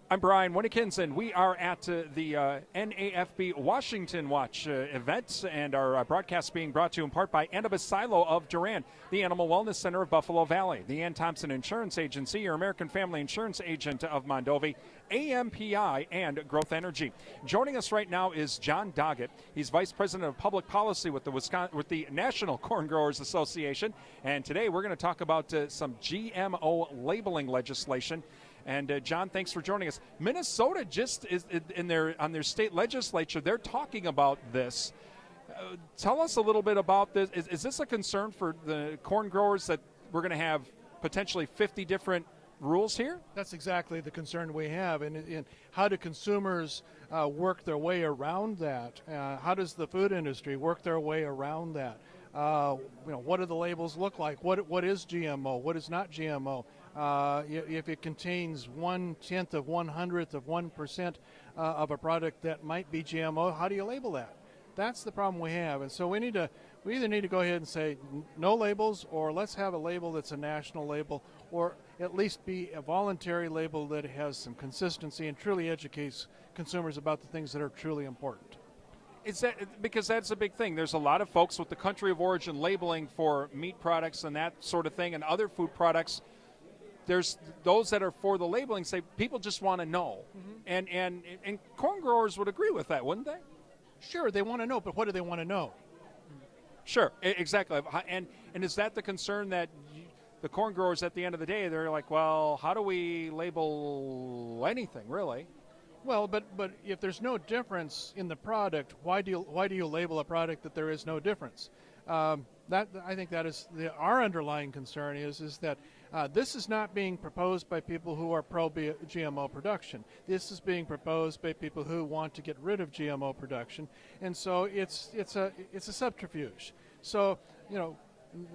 I'm Brian Winnikinson. We are at the NAFB Washington Watch event, and our broadcast being brought to you in part by Annabis Silo of Durand, the Animal Wellness Center of Buffalo Valley, the Ann Thompson Insurance Agency, your American Family Insurance Agent of Mondovi, AMPI, and Growth Energy. Joining us right now is John Doggett. He's Vice President of Public Policy with the National Corn Growers Association, and today we're going to talk about some GMO labeling legislation. And John, thanks for joining us. Minnesota just is on their state legislature. They're talking about this. Tell us a little bit about this. Is this a concern for the corn growers that we're going to have potentially 50 different rules here? That's exactly the concern we have. And how do consumers work their way around that? How does the food industry work their way around that? What do the labels look like? What is GMO? What is not GMO? If it contains 1/10 of 1/100th of 1% of a product that might be GMO, how do you label that? That's the problem we have. And so we either need to go ahead and say no labels, or let's have a label that's a national label, or at least be a voluntary label that has some consistency and truly educates consumers about the things that are truly important. Is that because that's a big thing? There's a lot of folks with the country of origin labeling for meat products and that sort of thing, and other food products. There's those that are for the labeling say people just want to know, and corn growers would agree with that, wouldn't they? Sure, they want to know, but what do they want to know? Sure, exactly. And is that the concern that the corn growers at the end of the day, they're like, well, how do we label anything really? Well, but if there's no difference in the product, why do you label a product that there is no difference? I think that is our underlying concern is that this is not being proposed by people who are pro-GMO production. This is being proposed by people who want to get rid of GMO production, and so it's a subterfuge. So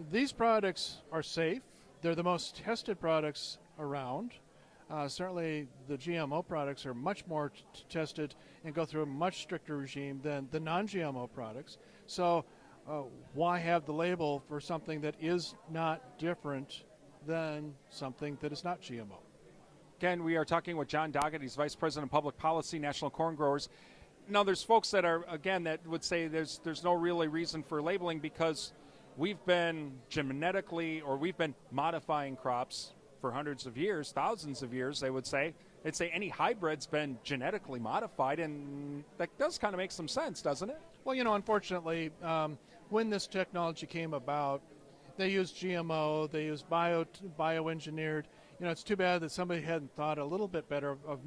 these products are safe. They're the most tested products around. Certainly, the GMO products are much more tested and go through a much stricter regime than the non-GMO products. So why have the label for something that is not different than something that is not GMO? Again, we are talking with John Doggett. He's Vice President of Public Policy, National Corn Growers. Now, there's folks that are, again, that would say there's no really reason for labeling because we've been we've been modifying crops for hundreds of years, thousands of years, they would say. They'd say any hybrid's been genetically modified, and that does kind of make some sense, doesn't it? Well, unfortunately, when this technology came about, they used GMO, they used bioengineered. It's too bad that somebody hadn't thought a little bit better of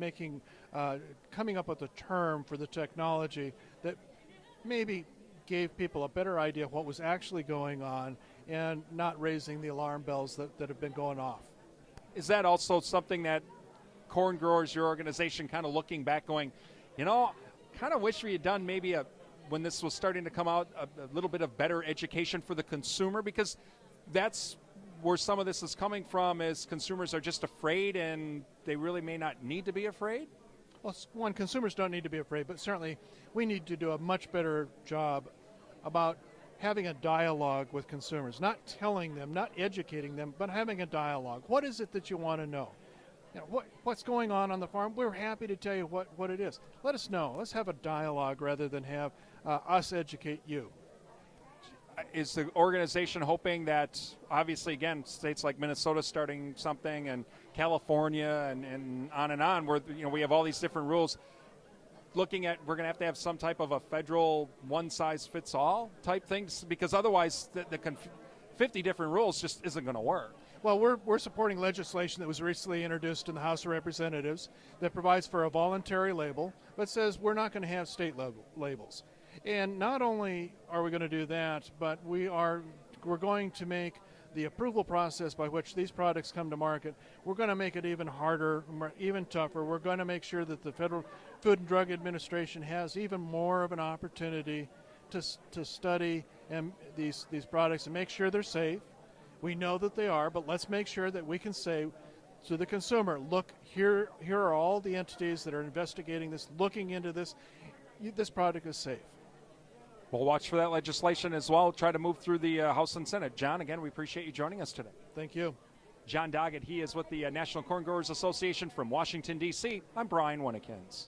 coming up with a term for the technology that maybe gave people a better idea of what was actually going on and not raising the alarm bells that have been going off. Is that also something that corn growers, your organization, kind of looking back going, kind of wish we had done maybe when this was starting to come out, a little bit of better education for the consumer? Because that's where some of this is coming from, is consumers are just afraid and they really may not need to be afraid? Well, consumers don't need to be afraid, but certainly we need to do a much better job about having a dialogue with consumers, not telling them, not educating them, but having a dialogue. What is it that you want to know? What's going on the farm? We're happy to tell you what it is. Let us know. Let's have a dialogue rather than have us educate you. Is the organization hoping that, obviously, again, states like Minnesota starting something, and California and on, where we have all these different rules, looking at we're going to have some type of a federal one-size-fits-all type things, because otherwise the 50 different rules just isn't going to work. Well, we're supporting legislation that was recently introduced in the House of Representatives that provides for a voluntary label, but says we're not going to have state labels. And not only are we going to do that, but we're going to make the approval process by which these products come to market, we're going to make it even harder, even tougher. We're going to make sure that the Federal Food and Drug Administration has even more of an opportunity to study these products and make sure they're safe. We know that they are, but let's make sure that we can say to the consumer, look, here are all the entities that are investigating this, looking into this. This product is safe. We'll watch for that legislation as well. Try to move through the House and Senate. John, again, we appreciate you joining us today. Thank you. John Doggett, he is with the National Corn Growers Association from Washington, D.C. I'm Brian Winnikins.